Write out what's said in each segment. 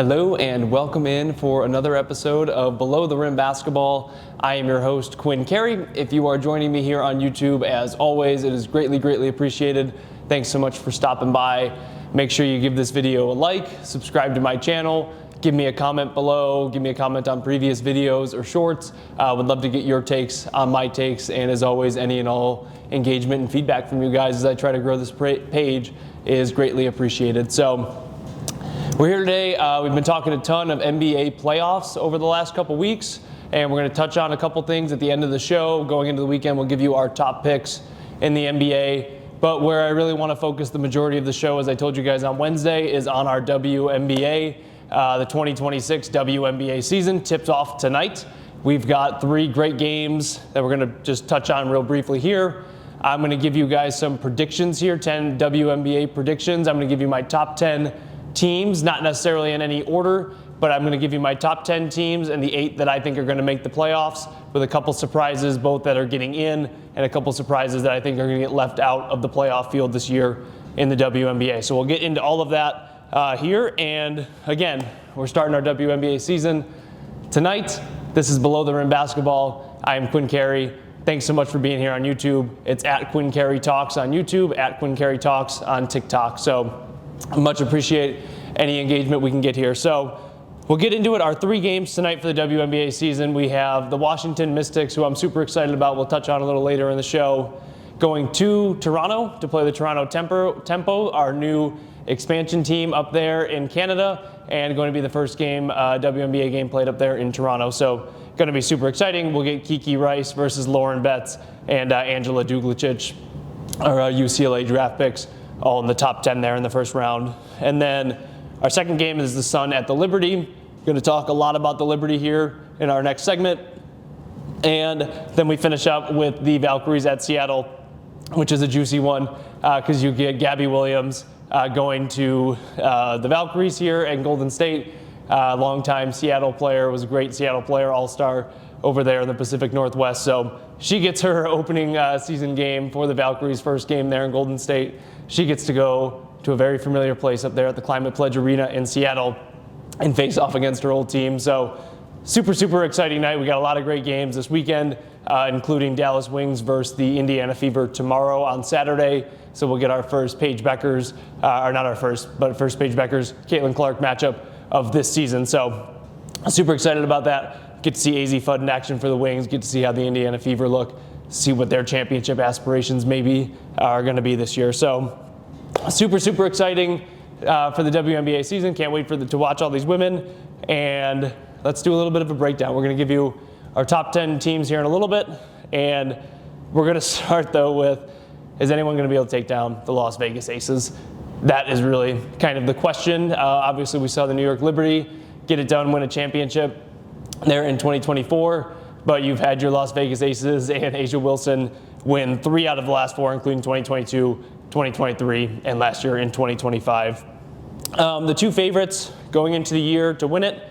Hello and welcome in for another episode of Below the Rim Basketball. I am your host, Quinn Carey. If you are joining me here on YouTube, as always, it is greatly appreciated. Thanks so much for stopping by. Make sure you give this video a like, subscribe to my channel, give me a comment below, give me a comment on previous videos or shorts. Would love to get your takes on my takes, and as always, any and all engagement and feedback from you guys as I try to grow this page is greatly appreciated. So we're here today. We've been talking a ton of NBA playoffs over the last couple weeks, and we're going to touch on a couple things at the end of the show. Going into the weekend, we'll give you our top picks in the NBA. But where I really want to focus the majority of the show, as I told you guys on Wednesday, is on our WNBA. The 2026 WNBA season tips off tonight. We've got 3 great games that we're going to just touch on real briefly here. I'm going to give you guys some predictions here, 10 WNBA predictions. I'm going to give you my top 10 teams, not necessarily in any order, but I'm going to give you my top 10 teams and the 8 that I think are going to make the playoffs, with a couple surprises, both that are getting in and a couple surprises that I think are going to get left out of the playoff field this year in the WNBA. So we'll get into all of that here. And again, we're starting our WNBA season tonight. This is Below the Rim Basketball. I am Quinn Carey. Thanks so much for being here on YouTube. It's at Quinn Carey Talks on YouTube, at Quinn Carey Talks on TikTok. So much appreciate any engagement we can get here. So we'll get into it. Our 3 games tonight for the WNBA season. We have the Washington Mystics, who I'm super excited about. We'll touch on a little later in the show, going to Toronto to play the Toronto Tempo, our new expansion team up there in Canada, and going to be the first game, WNBA game played up there in Toronto. So going to be super exciting. We'll get Kiki Rice versus Lauren Betts and Angela Duglicic, our UCLA draft picks, all in the top 10 there in the first round. And then our second game is the Sun at the Liberty. Going to talk a lot about the Liberty here in our next segment. And then we finish up with the Valkyries at Seattle, which is a juicy one because you get Gabby Williams going to the Valkyries here and Golden State. Longtime Seattle player, was a great Seattle player, all-star over there in the Pacific Northwest. So she gets her opening season game for the Valkyries, first game there in Golden State. She gets to go to a very familiar place up there at the Climate Pledge Arena in Seattle and face off against her old team. So super exciting night. We got a lot of great games this weekend, including Dallas Wings versus the Indiana Fever tomorrow on Saturday. So we'll get our first Paige Beckers, or not our first, but first Paige Beckers, Caitlin Clark matchup of this season. So super excited about that. Get to see AZ Fudd in action for the Wings. Get to see how the Indiana Fever look. See what their championship aspirations maybe are going to be this year. So super exciting for the WNBA season. Can't wait to watch all these women. And let's do a little bit of a breakdown. We're going to give you our top 10 teams here in a little bit. And we're going to start, though, with, is anyone going to be able to take down the Las Vegas Aces? That is really kind of the question. Obviously, we saw the New York Liberty get it done, win a championship there in 2024. But you've had your Las Vegas Aces and Asia Wilson win 3 out of the last 4, including 2022, 2023, and last year in 2025. The 2 favorites going into the year to win it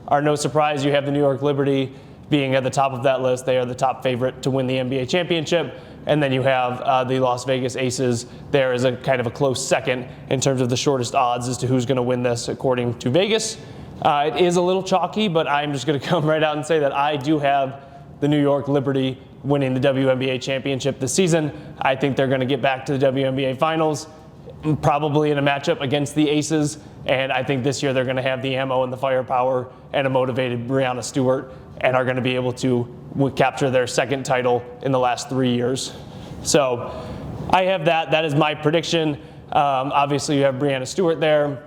are, no surprise, you have the New York Liberty being at the top of that list. They are the top favorite to win the NBA championship. And then you have the Las Vegas Aces there as a kind of a close second in terms of the shortest odds as to who's going to win this according to Vegas. It is a little chalky, but I'm just going to come right out and say that I do have the New York Liberty winning the WNBA championship this season. I think they're going to get back to the WNBA finals, probably in a matchup against the Aces. And I think this year they're going to have the ammo and the firepower and a motivated Breanna Stewart, and are going to be able to capture their second title in the last 3 years. So I have that. That is my prediction. Obviously, you have Breanna Stewart there,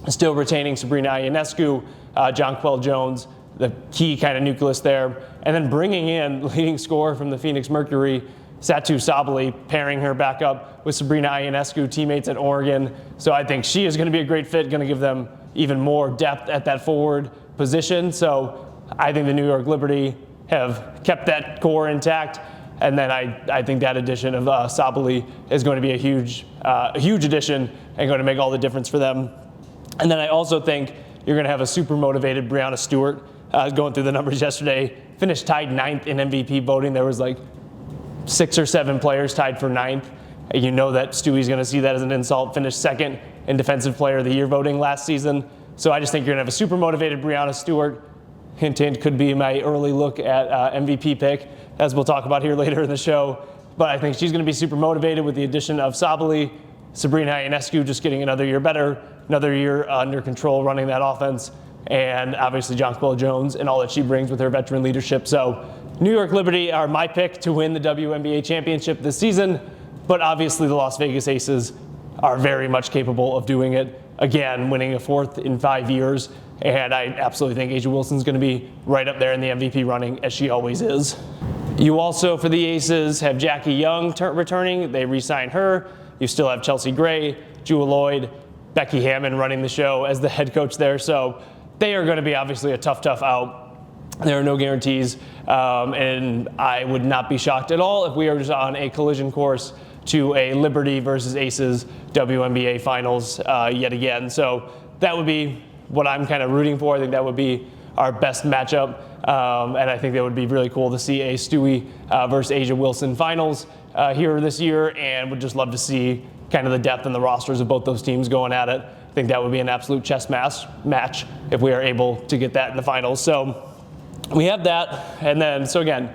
still retaining Sabrina Ionescu, Jonquel Jones, the key kind of nucleus there, and then bringing in leading scorer from the Phoenix Mercury, Satu Sabally, pairing her back up with Sabrina Ionescu, teammates at Oregon. So I think she is going to be a great fit, going to give them even more depth at that forward position. So I think the New York Liberty have kept that core intact. And then I think that addition of Sabally is going to be a huge addition and going to make all the difference for them. And then I also think you're going to have a super motivated Breanna Stewart. Going through the numbers yesterday, finished tied 9th in MVP voting. There was like 6 or 7 players tied for 9th. You know that Stewie's going to see that as an insult. Finished 2nd in Defensive Player of the Year voting last season. So I just think you're going to have a super motivated Breanna Stewart. Hint, hint, could be my early look at MVP pick, as we'll talk about here later in the show. But I think she's going to be super motivated with the addition of Sabally, Sabrina Ionescu just getting another year better, another year under control running that offense, and obviously Jonquel Jones and all that she brings with her veteran leadership. So New York Liberty are my pick to win the WNBA Championship this season, but obviously the Las Vegas Aces are very much capable of doing it again, winning a fourth in 5 years. And I absolutely think A'ja Wilson's going to be right up there in the MVP running, as she always is. You also, for the Aces, have Jackie Young returning. They re-signed her. You still have Chelsea Gray, Jewel Lloyd, Becky Hammond running the show as the head coach there. So they are going to be obviously a tough out. There are no guarantees. And I would not be shocked at all if we are just on a collision course to a Liberty versus Aces WNBA Finals yet again. So that would be what I'm kind of rooting for. I think that would be our best matchup. And I think that would be really cool to see a Stewie versus A'ja Wilson Finals here this year, and would just love to see kind of the depth and the rosters of both those teams going at it. I think that would be an absolute chess match if we are able to get that in the finals. So we have that. And then, so again,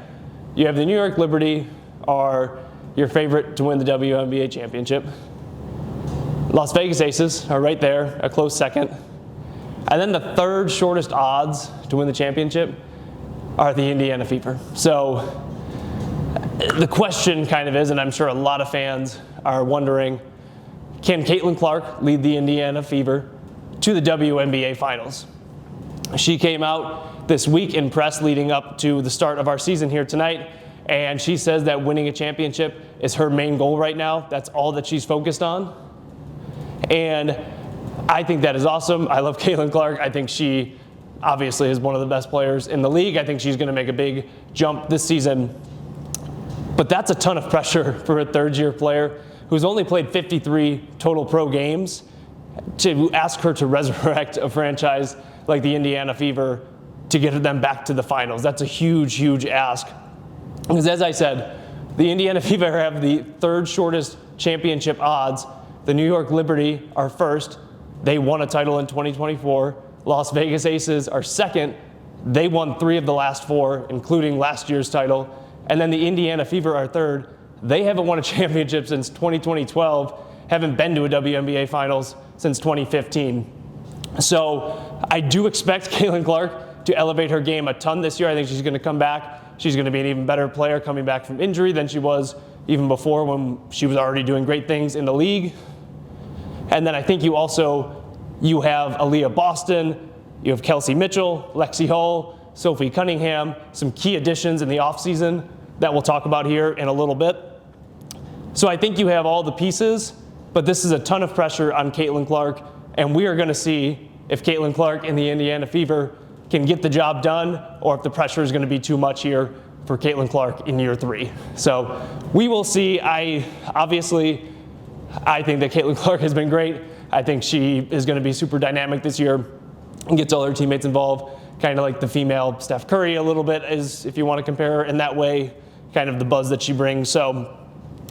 you have the New York Liberty are your favorite to win the WNBA Championship. Las Vegas Aces are right there, a close second. And then the third shortest odds to win the championship are the Indiana Fever. So the question kind of is, and I'm sure a lot of fans are wondering, can Caitlin Clark lead the Indiana Fever to the WNBA Finals? She came out this week in press leading up to the start of our season here tonight, and she says that winning a championship is her main goal right now. That's all that she's focused on. And I think that is awesome. I love Caitlin Clark. I think she obviously is one of the best players in the league. I think she's going to make a big jump this season. But that's a ton of pressure for a third-year player who's only played 53 total pro games to ask her to resurrect a franchise like the Indiana Fever to get them back to the finals. That's a huge, huge ask. Because as I said, the Indiana Fever have the third shortest championship odds. The New York Liberty are first. They won a title in 2024. Las Vegas Aces are second. They won 3 of the last 4, including last year's title. And then the Indiana Fever are third. They haven't won a championship since 2012, haven't been to a WNBA Finals since 2015. So I do expect Caitlin Clark to elevate her game a ton this year. I think she's going to come back. She's going to be an even better player coming back from injury than she was even before, when she was already doing great things in the league. And then I think you have Aaliyah Boston, you have Kelsey Mitchell, Lexi Hull, Sophie Cunningham, some key additions in the offseason that we'll talk about here in a little bit. So I think you have all the pieces, but this is a ton of pressure on Caitlin Clark, and we are going to see if Caitlin Clark and the Indiana Fever can get the job done, or if the pressure is going to be too much here for Caitlin Clark in year 3. So we will see. I think that Caitlin Clark has been great. I think she is going to be super dynamic this year and gets all her teammates involved, kind of like the female Steph Curry a little bit, is if you want to compare her in that way, kind of the buzz that she brings. So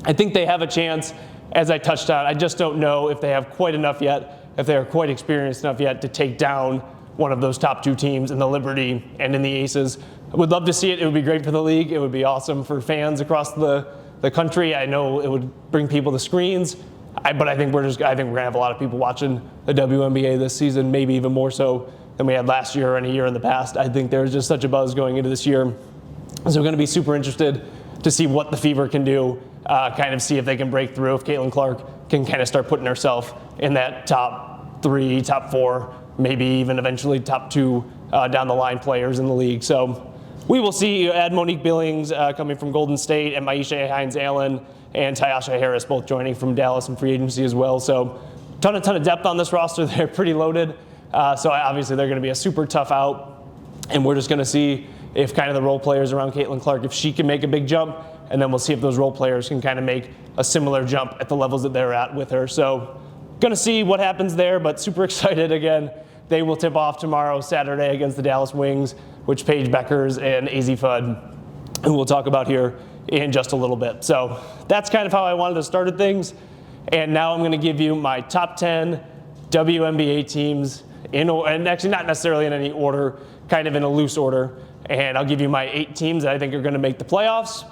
I think they have a chance, as I touched on. I just don't know if they have quite enough yet, if they are quite experienced enough yet to take down one of those top 2 teams in the Liberty and in the Aces. I would love to see it. It would be great for the league. It would be awesome for fans across the country. I know it would bring people to screens. But I think we're going to have a lot of people watching the WNBA this season, maybe even more so than we had last year and a year in the past. I think there's just such a buzz going into this year. So we're going to be super interested to see what the Fever can do, kind of see if they can break through, if Caitlin Clark can kind of start putting herself in that top 3, top 4, maybe even eventually top 2 down the line players in the league. So we will see. You add Monique Billings coming from Golden State, and Maisha Hines-Allen and Tyasha Harris both joining from Dallas in free agency as well. So ton of depth on this roster. They're pretty loaded. So obviously they're going to be a super tough out. And we're just going to see if kind of the role players around Caitlin Clark, if she can make a big jump, and then we'll see if those role players can kind of make a similar jump at the levels that they're at with her. So going to see what happens there, but super excited again. They will tip off tomorrow, Saturday, against the Dallas Wings, which Paige Beckers and AZ Fudd, who we'll talk about here in just a little bit. So that's kind of how I wanted to start things. And now I'm going to give you my top 10 WNBA teams and actually not necessarily in any order, kind of in a loose order. And I'll give you my 8 teams that I think are going to make the playoffs.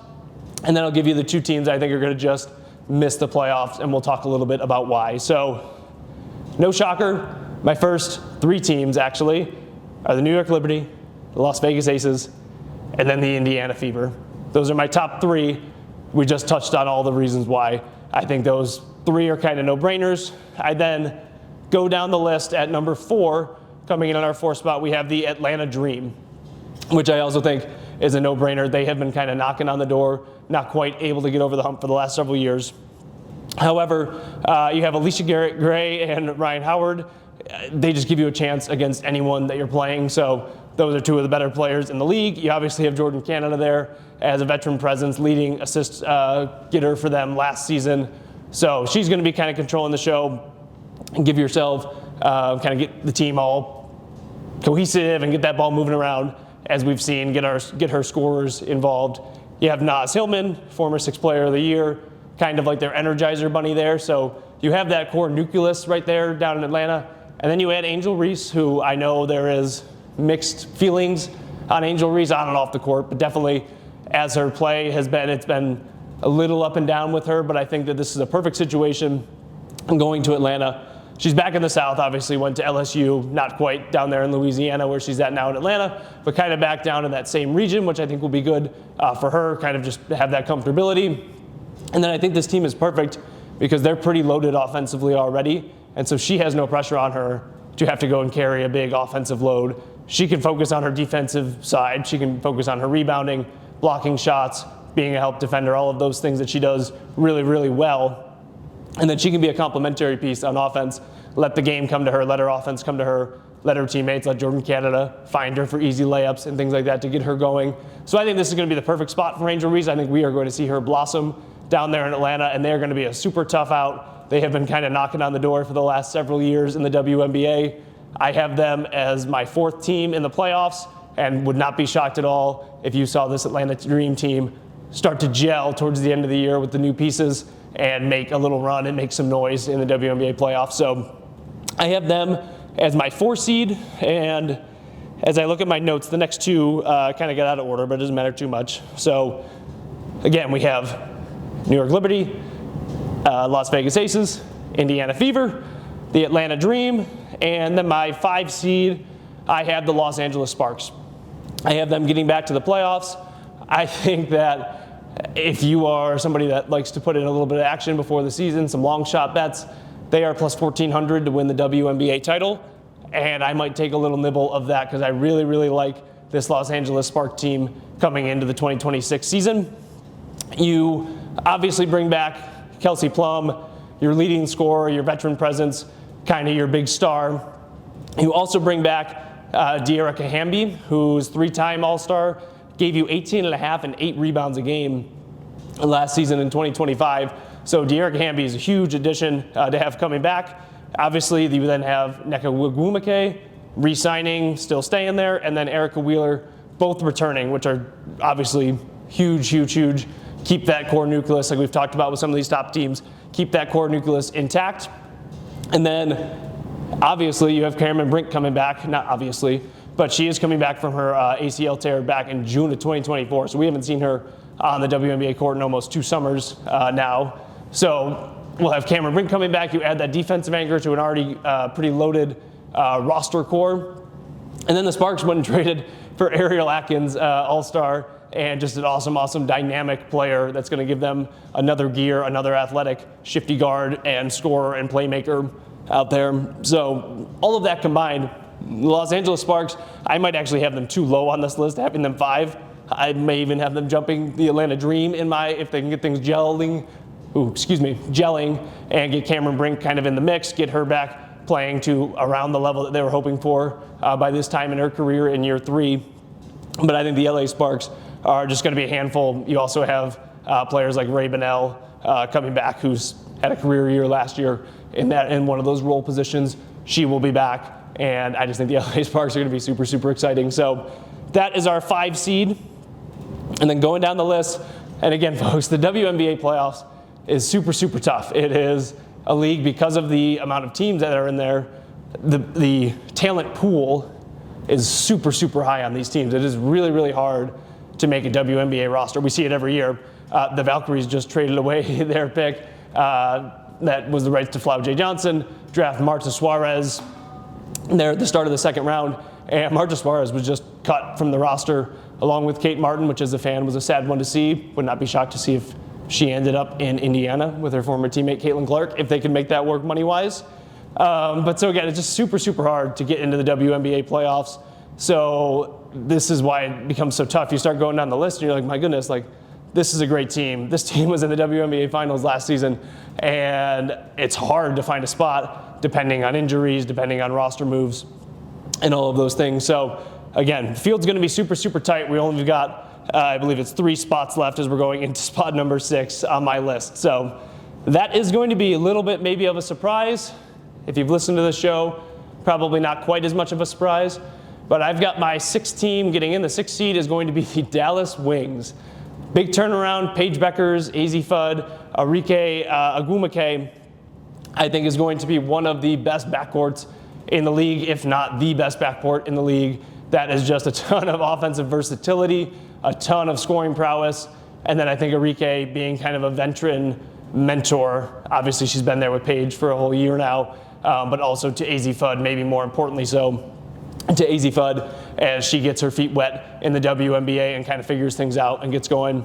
And then I'll give you the 2 teams I think are going to just miss the playoffs, and we'll talk a little bit about why. So, no shocker, my first 3 teams actually are the New York Liberty, the Las Vegas Aces, and then the Indiana Fever. Those are my top 3. We just touched on all the reasons why I think those 3 are kind of no-brainers. I then go down the list at number 4. Coming in on our 4th spot, we have the Atlanta Dream, which I also think is a no-brainer. They have been kind of knocking on the door, not quite able to get over the hump for the last several years. However, you have Alicia Gray and Ryan Howard. They just give you a chance against anyone that you're playing. So those are 2 of the better players in the league. You obviously have Jordan Canada there as a veteran presence, leading assist getter for them last season. So she's going to be kind of controlling the show and give yourself kind of get the team all cohesive and get that ball moving around, as we've seen, get her scorers involved. You have Naz Hillman, former 6th Player of the Year, kind of like their Energizer bunny there. So you have that core nucleus right there down in Atlanta. And then you add Angel Reese, who I know there is mixed feelings on Angel Reese on and off the court, but definitely as her play has been, it's been a little up and down with her, but I think that this is a perfect situation going to Atlanta. She's back in the South, obviously went to LSU, not quite down there in Louisiana where she's at now in Atlanta, but kind of back down in that same region, which I think will be good for her, kind of just have that comfortability. And then I think this team is perfect because they're pretty loaded offensively already, and so she has no pressure on her to have to go and carry a big offensive load. She can focus on her defensive side. She can focus on her rebounding, blocking shots, being a help defender, all of those things that she does really, really well. And then she can be a complementary piece on offense. Let the game come to her, let her offense come to her, let her teammates, let Jordan Canada find her for easy layups and things like that to get her going. So I think this is going to be the perfect spot for Angel Reese. I think we are going to see her blossom down there in Atlanta, and they're going to be a super tough out. They have been kind of knocking on the door for the last several years in the WNBA. I have them as my 4th team in the playoffs and would not be shocked at all if you saw this Atlanta Dream team start to gel towards the end of the year with the new pieces and make a little run and make some noise in the WNBA playoffs. So I have them as my 4 seed, and as I look at my notes, the next 2 kind of get out of order, but it doesn't matter too much. So again, we have New York Liberty, Las Vegas Aces, Indiana Fever, the Atlanta Dream, and then my 5 seed, I have the Los Angeles Sparks. I have them getting back to the playoffs. I think that if you are somebody that likes to put in a little bit of action before the season, some long shot bets, they are plus 1,400 to win the WNBA title. And I might take a little nibble of that because I really, really like this Los Angeles Spark team coming into the 2026 season. You obviously bring back Kelsey Plum, your leading scorer, your veteran presence, kind of your big star. You also bring back De'Erica Hamby, who's 3-time All-Star, gave you 18.5 and 8 rebounds a game last season in 2025. So De'Erica Hamby is a huge addition to have coming back. Obviously, you then have Nneka Nwumeke re-signing, still staying there, and then Erica Wheeler both returning, which are obviously huge, huge, huge. Keep that core nucleus, like we've talked about with some of these top teams, keep that core nucleus intact. And then obviously you have Cameron Brink coming back, not obviously, but she is coming back from her ACL tear back in June of 2024. So we haven't seen her on the WNBA court in almost 2 summers now. So we'll have Cameron Brink coming back. You add that defensive anchor to an already pretty loaded roster core. And then the Sparks went and traded for Ariel Atkins, All-Star, and just an awesome, awesome dynamic player that's going to give them another gear, another athletic, shifty guard and scorer and playmaker out there. So all of that combined, Los Angeles Sparks, I might actually have them too low on this list, having them 5. I may even have them jumping the Atlanta Dream in my, if they can get things gelling and get Cameron Brink kind of in the mix, get her back playing to around the level that they were hoping for by this time in her career in year 3. But I think the LA Sparks are just going to be a handful. You also have players like Ray Bonnell coming back, who's had a career year last year in one of those role positions. She will be back, and I just think the LA Sparks are going to be super, super exciting. So that is our 5 seed. And then going down the list, and again, folks, the WNBA playoffs is super, super tough. It is a league, because of the amount of teams that are in there, the talent pool is super, super high on these teams. It is really, really hard to make a WNBA roster. We see it every year. The Valkyries just traded away their pick. That was the rights to Flau J. Johnson, draft Marta Suarez there at the start of the second round. And Marta Suarez was just cut from the roster along with Kate Martin, which as a fan was a sad one to see. Would not be shocked to see if she ended up in Indiana with her former teammate Caitlin Clark, if they could make that work money-wise. But so again, it's just super, super hard to get into the WNBA playoffs. So this is why it becomes so tough. You start going down the list and you're like, my goodness, like this is a great team. This team was in the WNBA finals last season, and it's hard to find a spot depending on injuries, depending on roster moves, and all of those things. So again, the field's going to be super, super tight. We only got, I believe it's 3 spots left as we're going into spot number 6 on my list. So that is going to be a little bit maybe of a surprise. If you've listened to the show, probably not quite as much of a surprise. But I've got my 6th team getting in. The 6th seed is going to be the Dallas Wings. Big turnaround. Paige Beckers, AZ Fudd, Arike Agumake, I think is going to be one of the best backcourts in the league, if not the best backcourt in the league. That is just a ton of offensive versatility, a ton of scoring prowess, and then I think Arike being kind of a veteran mentor. Obviously, she's been there with Paige for a whole year now, but also to AZ Fudd, maybe more importantly so, to AZ Fudd as she gets her feet wet in the WNBA and kind of figures things out and gets going.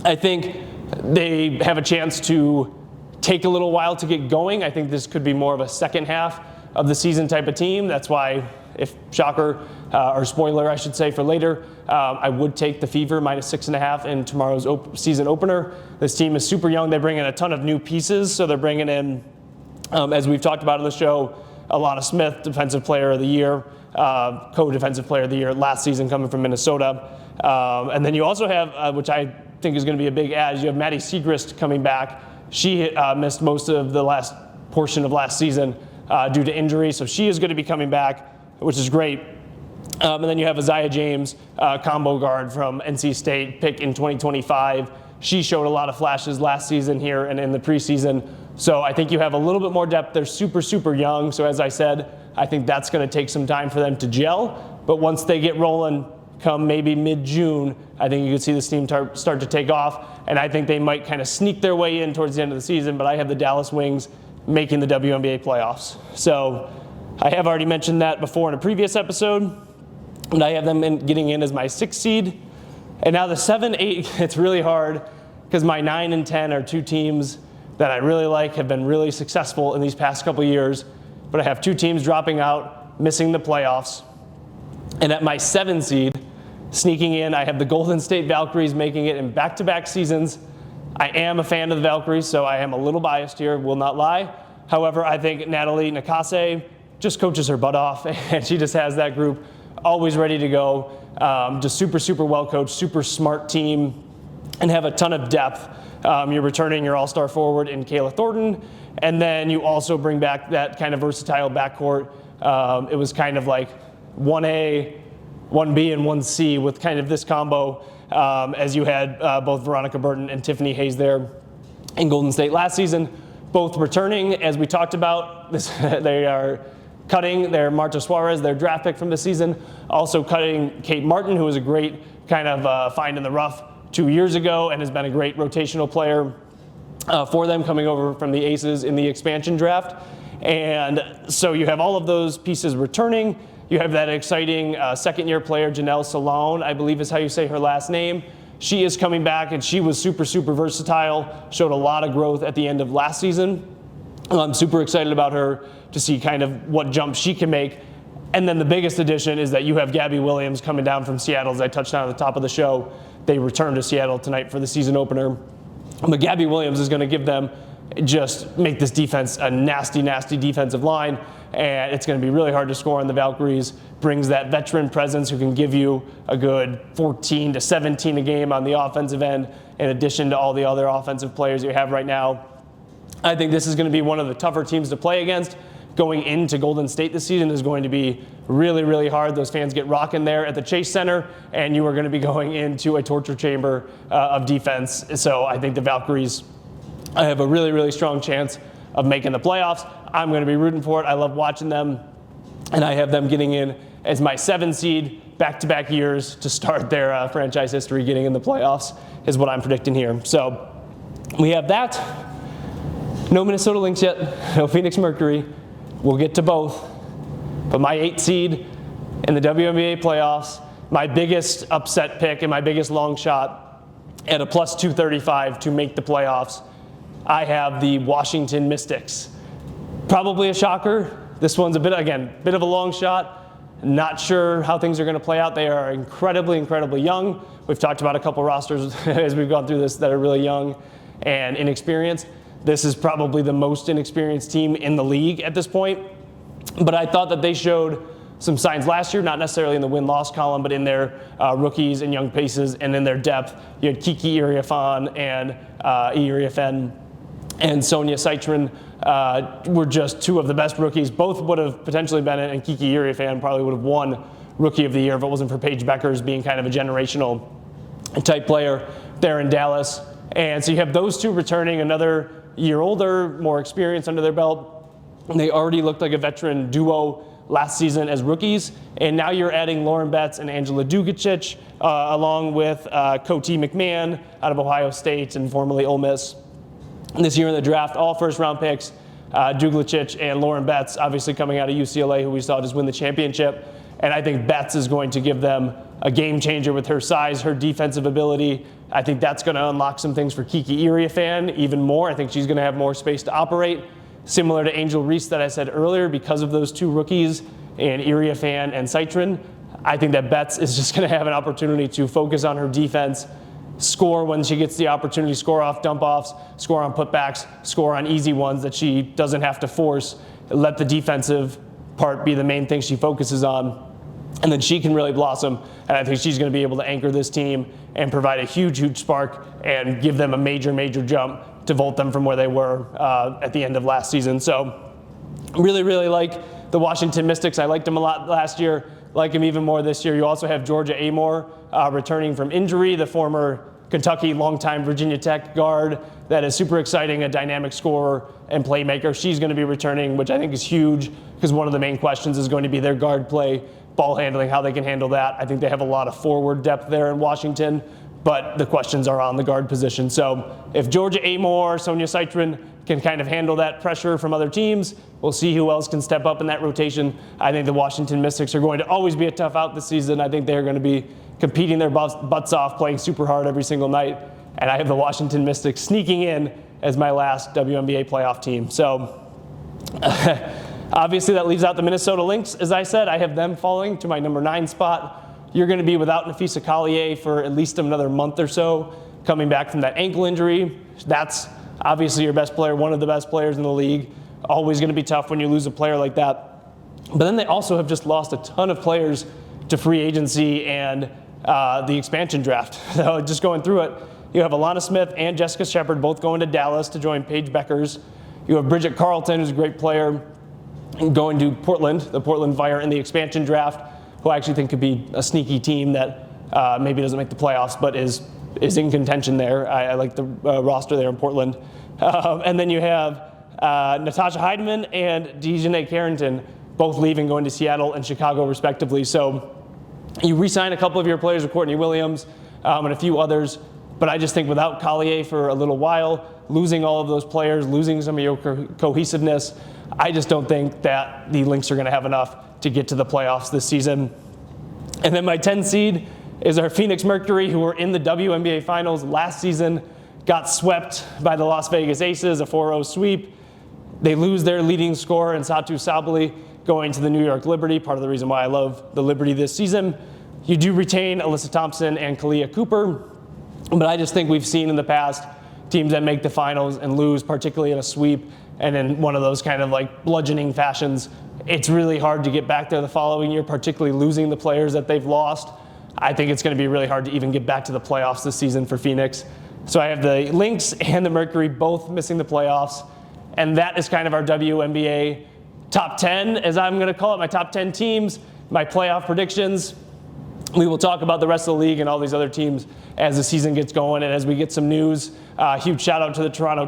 I think they have a chance to take a little while to get going. I think this could be more of a second half of the season type of team. That's why, if shocker, or spoiler I should say for later, I would take the Fever -6.5 in tomorrow's season opener. This team is super young. They bring in a ton of new pieces. So they're bringing in, as we've talked about in the show, Alana Smith, Defensive Player of the Year, co-Defensive Player of the Year last season coming from Minnesota. And then you also have, which I think is going to be a big add, you have Maddie Siegrist coming back. She missed most of the last portion of last season due to injury, so she is going to be coming back, which is great. And then you have Isaiah James, combo guard from NC State, pick in 2025. She showed a lot of flashes last season here and in the preseason. So I think you have a little bit more depth. They're super, super young. So as I said, I think that's going to take some time for them to gel. But once they get rolling, come maybe mid-June, I think you could see this team start to take off. And I think they might kind of sneak their way in towards the end of the season. But I have the Dallas Wings making the WNBA playoffs. So I have already mentioned that before in a previous episode. And I have them getting in as my 6th seed. And now the 7, 8, it's really hard because my 9 and 10 are 2 teams that I really like, have been really successful in these past couple years. But I have 2 teams dropping out, missing the playoffs. And at my 7 seed, sneaking in, I have the Golden State Valkyries making it in back-to-back seasons. I am a fan of the Valkyries, so I am a little biased here, will not lie. However, I think Natalie Nakase just coaches her butt off, and she just has that group always ready to go. Just super, super well coached, super smart team, and have a ton of depth. You're returning your all-star forward in Kayla Thornton, and then you also bring back that kind of versatile backcourt. It was kind of like 1A, 1B, and 1C with kind of this combo, as you had both Veronica Burton and Tiffany Hayes there in Golden State last season, both returning. As we talked about, they are cutting their Marta Suarez, their draft pick from this season, also cutting Kate Martin, who was a great kind of find in the rough 2 years ago and has been a great rotational player for them coming over from the Aces in the expansion draft. And so you have all of those pieces returning. You have that exciting second-year player, Janelle Salone, I believe is how you say her last name. She is coming back, and she was super, super versatile, showed a lot of growth at the end of last season. I'm super excited about her to see kind of what jump she can make. And then the biggest addition is that you have Gabby Williams coming down from Seattle, as I touched on at the top of the show. They return to Seattle tonight for the season opener. But Gabby Williams is going to give them, just make this defense a nasty, nasty defensive line. And it's going to be really hard to score on the Valkyries. Brings that veteran presence who can give you a good 14 to 17 a game on the offensive end, in addition to all the other offensive players you have right now. I think this is going to be one of the tougher teams to play against. Going into Golden State this season is going to be really, really hard. Those fans get rocking there at the Chase Center, and you are going to be going into a torture chamber of defense. So I think the Valkyries have a really, really strong chance of making the playoffs. I'm going to be rooting for it. I love watching them, and I have them getting in as my 7 seed back-to-back years to start their franchise history. Getting in the playoffs is what I'm predicting here. So we have that. No Minnesota Lynx yet, no Phoenix Mercury. We'll get to both. But my 8 seed in the WNBA playoffs, my biggest upset pick and my biggest long shot at a plus 235 to make the playoffs, I have the Washington Mystics. Probably a shocker. This one's bit of a long shot. Not sure how things are going to play out. They are incredibly, incredibly young. We've talked about a couple rosters as we've gone through this that are really young and inexperienced. This is probably the most inexperienced team in the league at this point. But I thought that they showed some signs last year, not necessarily in the win-loss column, but in their rookies and young paces and in their depth. You had Kiki Iriafen and Sonia Citron were just 2 of the best rookies. Both would have potentially been it, and Kiki Iriafen probably would have won Rookie of the Year if it wasn't for Paige Beckers being kind of a generational type player there in Dallas. And so you have those 2 returning, another year older, more experience under their belt. And they already looked like a veteran duo last season as rookies. And now you're adding Lauren Betts and Angela Dugicic, along with Coty McMahon out of Ohio State and formerly Ole Miss. This year in the draft, all first-round picks, Dugicic and Lauren Betts, obviously coming out of UCLA, who we saw just win the championship. And I think Betts is going to give them a game changer with her size, her defensive ability. I think that's going to unlock some things for Kiki Iriafen even more. I think she's going to have more space to operate. Similar to Angel Reese that I said earlier, because of those 2 rookies and Iriafen and Citron, I think that Betts is just going to have an opportunity to focus on her defense, score when she gets the opportunity, score off dump-offs, score on putbacks, score on easy ones that she doesn't have to force, let the defensive part be the main thing she focuses on. And then she can really blossom, and I think she's going to be able to anchor this team and provide a huge, huge spark and give them a major, major jump to vault them from where they were at the end of last season. So really, really like the Washington Mystics. I liked them a lot last year, like them even more this year. You also have Georgia Amore returning from injury, the former Kentucky, longtime Virginia Tech guard that is super exciting, a dynamic scorer and playmaker. She's going to be returning, which I think is huge because one of the main questions is going to be their guard play, ball handling, how they can handle that. I think they have a lot of forward depth there in Washington, but the questions are on the guard position. So if Georgia Amore, Sonia Citron can kind of handle that pressure from other teams, we'll see who else can step up in that rotation. I think the Washington Mystics are going to always be a tough out this season. I think they're going to be competing their butts off, playing super hard every single night. And I have the Washington Mystics sneaking in as my last WNBA playoff team. So obviously that leaves out the Minnesota Lynx. As I said, I have them falling to my number 9 spot. You're going to be without Nafisa Collier for at least another month or so, coming back from that ankle injury. That's obviously your best player, one of the best players in the league. Always going to be tough when you lose a player like that. But then they also have just lost a ton of players to free agency and the expansion draft. So just going through it, you have Alana Smith and Jessica Shepard both going to Dallas to join Paige Beckers. You have Bridget Carlton, who's a great player, going to Portland, the Portland Fire in the expansion draft, who I actually think could be a sneaky team that maybe doesn't make the playoffs, but is in contention there. I like the roster there in Portland. And then you have Natasha Heidemann and Dejanay Carrington both leaving, going to Seattle and Chicago respectively. So you re-sign a couple of your players with Courtney Williams and a few others, but I just think without Collier for a little while, losing all of those players, losing some of your cohesiveness, I just don't think that the Lynx are going to have enough to get to the playoffs this season. And then my 10 seed is our Phoenix Mercury, who were in the WNBA Finals last season, got swept by the Las Vegas Aces, a 4-0 sweep. They lose their leading scorer in Satu Sabally, going to the New York Liberty, part of the reason why I love the Liberty this season. You do retain Alyssa Thompson and Kalia Cooper, but I just think we've seen in the past teams that make the finals and lose, particularly in a sweep and in one of those kind of like bludgeoning fashions. It's really hard to get back there the following year, particularly losing the players that they've lost. I think it's going to be really hard to even get back to the playoffs this season for Phoenix. So I have the Lynx and the Mercury both missing the playoffs, and that is kind of our WNBA top 10, as I'm going to call it, my top 10 teams, my playoff predictions. We will talk about the rest of the league and all these other teams as the season gets going and as we get some news. Huge shout out to the Toronto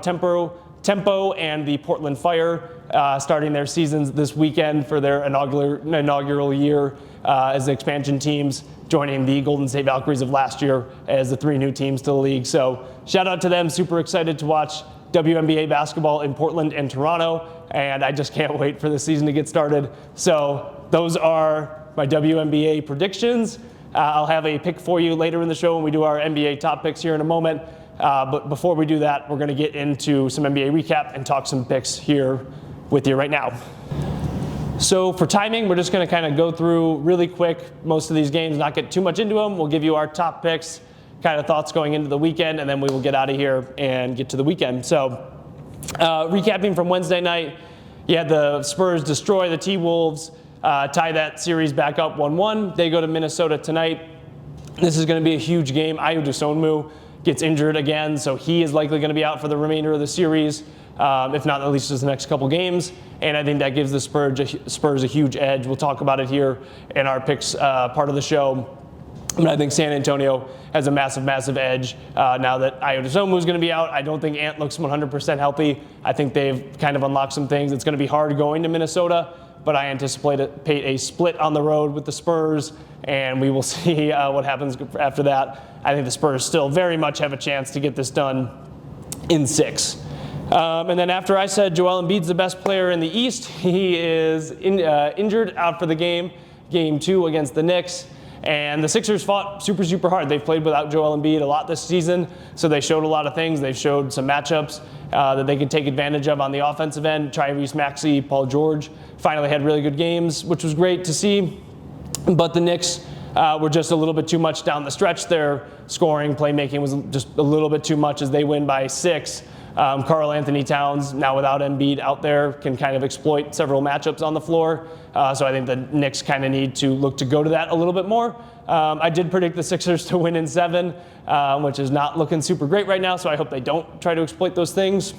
Tempo and the Portland Fire, starting their seasons this weekend for their inaugural year as the expansion teams, joining the Golden State Valkyries of last year as the 3 new teams to the league. So shout out to them. Super excited to watch WNBA basketball in Portland and Toronto, and I just can't wait for the season to get started. So those are my WNBA predictions. I'll have a pick for you later in the show when we do our NBA top picks here in a moment. But before we do that, we're going to get into some NBA recap and talk some picks here with you right now. So for timing, we're just going to kind of go through really quick most of these games, not get too much into them. We'll give you our top picks, kind of thoughts going into the weekend, and then we will get out of here and get to the weekend. So recapping from Wednesday night, you had the Spurs destroy the T-Wolves, tie that series back up 1-1. They go to Minnesota tonight. This is going to be a huge game. Ayo Dosunmu gets injured again, so he is likely going to be out for the remainder of the series, if not at least just the next couple games. And I think that gives the Spurs a huge edge. We'll talk about it here in our picks part of the show. But I think San Antonio has a massive, massive edge now that Ayo Dosunmu is going to be out. I don't think Ant looks 100% healthy. I think they've kind of unlocked some things. It's going to be hard going to Minnesota, but I anticipate a split on the road with the Spurs, and we will see what happens after that. I think the Spurs still very much have a chance to get this done in 6. And then after I said Joel Embiid's the best player in the East, he is injured out for the game 2 against the Knicks. And the Sixers fought super, super hard. They've played without Joel Embiid a lot this season, so they showed a lot of things. They've showed some matchups that they could take advantage of on the offensive end. Tyrese Maxey, Paul George finally had really good games, which was great to see. But the Knicks were just a little bit too much down the stretch. Their scoring, playmaking was just a little bit too much as they win by 6. Karl Anthony Towns, now without Embiid out there, can kind of exploit several matchups on the floor. So I think the Knicks kind of need to look to go to that a little bit more. I did predict the Sixers to win in 7, which is not looking super great right now, so I hope they don't try to exploit those things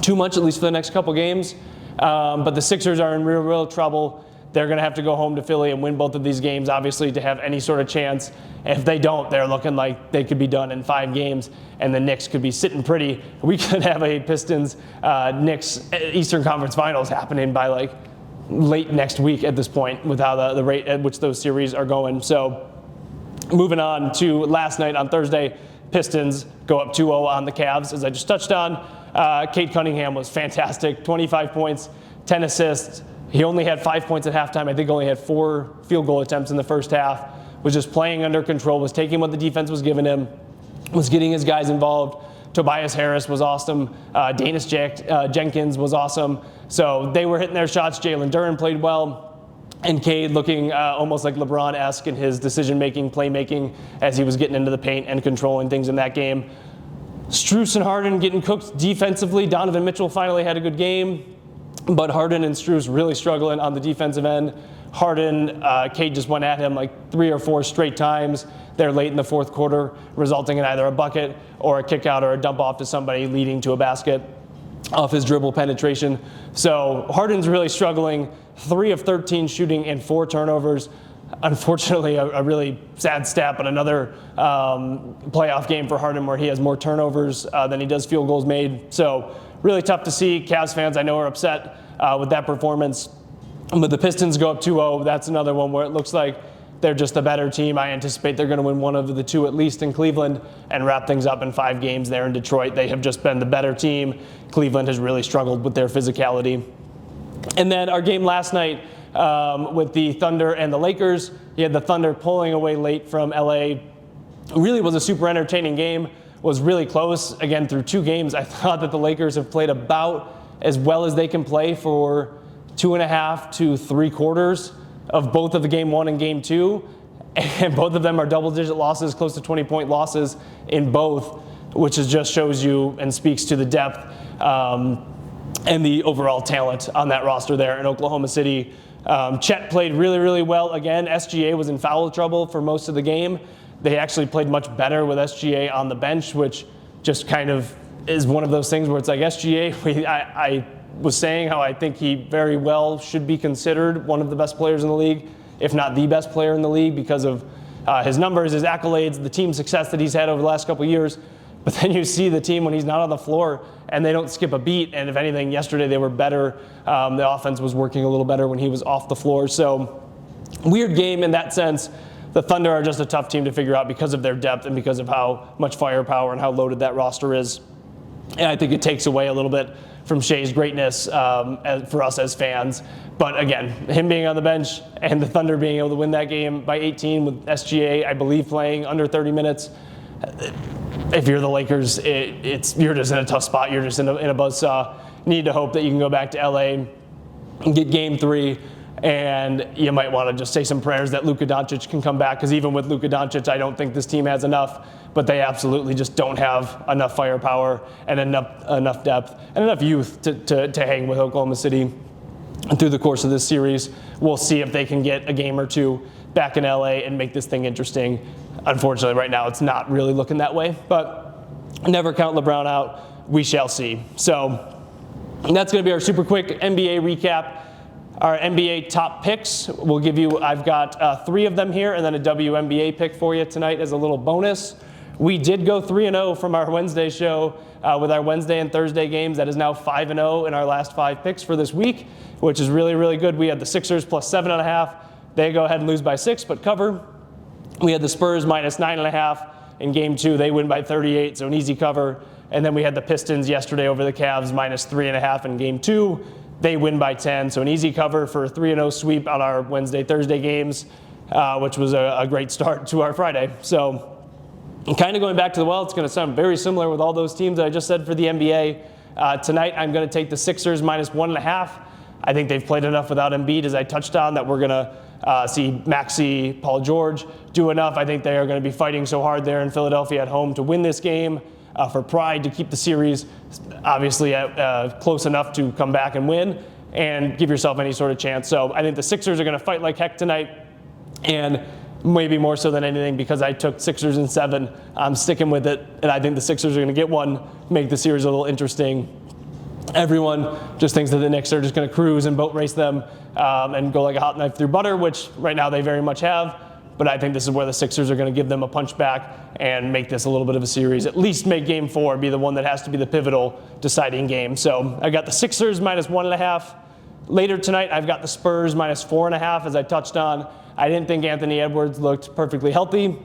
too much, at least for the next couple games. But the Sixers are in real, real trouble. They're going to have to go home to Philly and win both of these games, obviously, to have any sort of chance. If they don't, they're looking like they could be done in 5 games, and the Knicks could be sitting pretty. We could have a Pistons-Knicks Eastern Conference Finals happening by like late next week at this point with how the rate at which those series are going. So moving on to last night on Thursday, Pistons go up 2-0 on the Cavs, as I just touched on. Cade Cunningham was fantastic, 25 points, 10 assists. He only had 5 points at halftime. I think only had 4 field goal attempts in the first half. Was just playing under control, was taking what the defense was giving him, was getting his guys involved. Tobias Harris was awesome. Danis Jenkins was awesome. So they were hitting their shots. Jalen Duren played well. And Cade looking almost like LeBron-esque in his decision-making, playmaking as he was getting into the paint and controlling things in that game. Strus and Harden getting cooked defensively. Donovan Mitchell finally had a good game. But Harden and Strus really struggling on the defensive end. Harden, Cade just went at him like 3 or 4 straight times there late in the fourth quarter, resulting in either a bucket or a kick out or a dump off to somebody, leading to a basket off his dribble penetration. So Harden's really struggling. 3 of 13 shooting and 4 turnovers. Unfortunately, a really sad stat, but another playoff game for Harden where he has more turnovers than he does field goals made. So really tough to see. Cavs fans, I know, are upset with that performance. But the Pistons go up 2-0. That's another one where it looks like they're just a better team. I anticipate they're going to win one of the 2 at least in Cleveland and wrap things up in 5 games there in Detroit. They have just been the better team. Cleveland has really struggled with their physicality. And then our game last night with the Thunder and the Lakers. You had the Thunder pulling away late from LA. It really was a super entertaining game. Was really close. Again, through 2 games, I thought that the Lakers have played about as well as they can play for 2.5 to 3 quarters of both of the game 1 and game 2. And both of them are double-digit losses, close to 20-point losses in both, which just shows you and speaks to the depth and the overall talent on that roster there in Oklahoma City. Chet played really, really well. Again, SGA was in foul trouble for most of the game. They actually played much better with SGA on the bench, which just kind of is one of those things where it's like SGA, I was saying how I think he very well should be considered one of the best players in the league, if not the best player in the league, because of his numbers, his accolades, the team success that he's had over the last couple of years. But then you see the team when he's not on the floor, and they don't skip a beat. And if anything, yesterday they were better. The offense was working a little better when he was off the floor. So weird game in that sense. The Thunder are just a tough team to figure out because of their depth and because of how much firepower and how loaded that roster is. And I think it takes away a little bit from Shea's greatness for us as fans. But again, him being on the bench and the Thunder being able to win that game by 18 with SGA, I believe, playing under 30 minutes. If you're the Lakers, you're just in a tough spot. You're just in a buzzsaw. You need to hope that you can go back to LA and get game 3. And you might want to just say some prayers that Luka Doncic can come back, because even with Luka Doncic, I don't think this team has enough, but they absolutely just don't have enough firepower and enough depth and enough youth to hang with Oklahoma City through the course of this series. We'll see if they can get a game or two back in LA and make this thing interesting. Unfortunately, right now, it's not really looking that way, but never count LeBron out. We shall see. So that's going to be our super quick NBA recap. Our NBA top picks, I've got 3 of them here, and then a WNBA pick for you tonight as a little bonus. We did go 3-0 from our Wednesday show with our Wednesday and Thursday games. That is now 5-0 in our last 5 picks for this week, which is really, really good. We had the Sixers plus 7.5. They go ahead and lose by 6, but cover. We had the Spurs minus 9.5 in game 2. They win by 38, so an easy cover. And then we had the Pistons yesterday over the Cavs minus 3.5 in game 2. They win by 10, so an easy cover for a 3-0 sweep on our Wednesday, Thursday games, which was a great start to our Friday. So kind of going back to it's going to sound very similar with all those teams that I just said for the NBA. Tonight, I'm going to take the Sixers minus 1.5. I think they've played enough without Embiid, as I touched on, that we're going to see Maxey, Paul George do enough. I think they are going to be fighting so hard there in Philadelphia at home to win this game. For pride, to keep the series obviously close enough to come back and win and give yourself any sort of chance. So I think the Sixers are going to fight like heck tonight, and maybe more so than anything because I took Sixers in 7. I'm sticking with it, and I think the Sixers are going to get one, make the series a little interesting. Everyone just thinks that the Knicks are just going to cruise and boat race them and go like a hot knife through butter, which right now they very much have. But I think this is where the Sixers are going to give them a punch back and make this a little bit of a series. At least make game 4 be the one that has to be the pivotal deciding game. So I got the Sixers minus 1.5. Later tonight, I've got the Spurs minus 4.5, as I touched on. I didn't think Anthony Edwards looked perfectly healthy.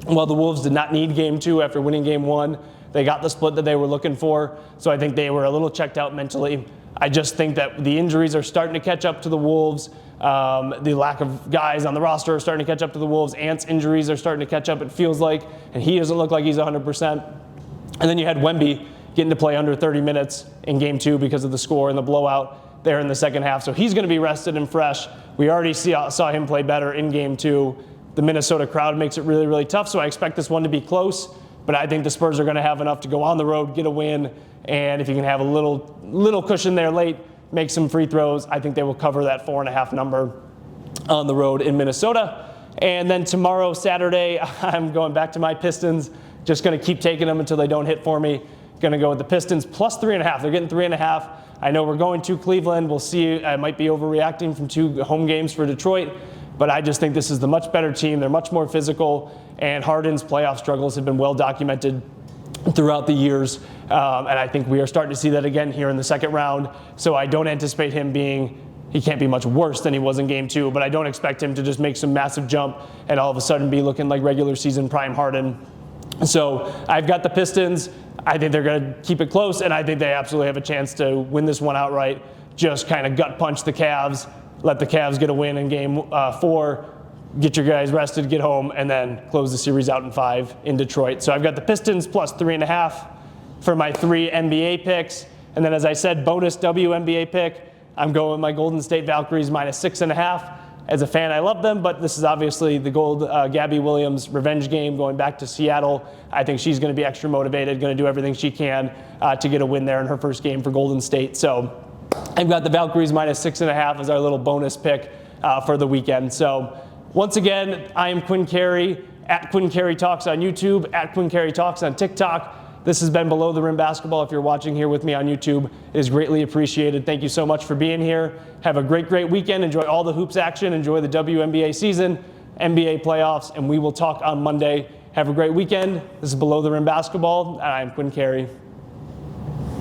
Well, the Wolves did not need game 2 after winning game 1. They got the split that they were looking for. So I think they were a little checked out mentally. I just think that the injuries are starting to catch up to the Wolves. The lack of guys on the roster are starting to catch up to the Wolves. Ant's injuries are starting to catch up, it feels like, and he doesn't look like he's 100%. And then you had Wemby getting to play under 30 minutes in game 2 because of the score and the blowout there in the second half. So he's going to be rested and fresh. We already saw him play better in game 2. The Minnesota crowd makes it really, really tough, so I expect this one to be close. But I think the Spurs are going to have enough to go on the road, get a win, and if you can have a little cushion there late, make some free throws, I think they will cover that 4.5 number on the road in Minnesota. And then tomorrow, Saturday, I'm going back to my Pistons. Just going to keep taking them until they don't hit for me. Going to go with the Pistons plus 3.5. They're getting 3.5. I know we're going to Cleveland. We'll see. I might be overreacting from 2 home games for Detroit. But I just think this is the much better team. They're much more physical. And Harden's playoff struggles have been well documented throughout the years. And I think we are starting to see that again here in the second round. So I don't anticipate him he can't be much worse than he was in game 2, but I don't expect him to just make some massive jump and all of a sudden be looking like regular season prime Harden. So I've got the Pistons. I think they're going to keep it close, and I think they absolutely have a chance to win this one outright. Just kind of gut punch the Cavs, let the Cavs get a win in game 4, get your guys rested, get home, and then close the series out in 5 in Detroit. So I've got the Pistons plus 3.5 for my 3 NBA picks. And then, as I said, bonus WNBA pick, I'm going with my Golden State Valkyries minus 6.5. As a fan, I love them, but this is obviously the Gabby Williams revenge game going back to Seattle. I think she's going to be extra motivated, going to do everything she can to get a win there in her first game for Golden State. So I've got the Valkyries minus 6.5 as our little bonus pick for the weekend. So once again, I am Quinn Carey, at Quinn Carey Talks on YouTube, at Quinn Carey Talks on TikTok. This has been Below the Rim Basketball. If you're watching here with me on YouTube, it is greatly appreciated. Thank you so much for being here. Have a great weekend. Enjoy all the hoops action. Enjoy the WNBA season, NBA playoffs, and we will talk on Monday. Have a great weekend. This is Below the Rim Basketball, and I'm Quinn Carey.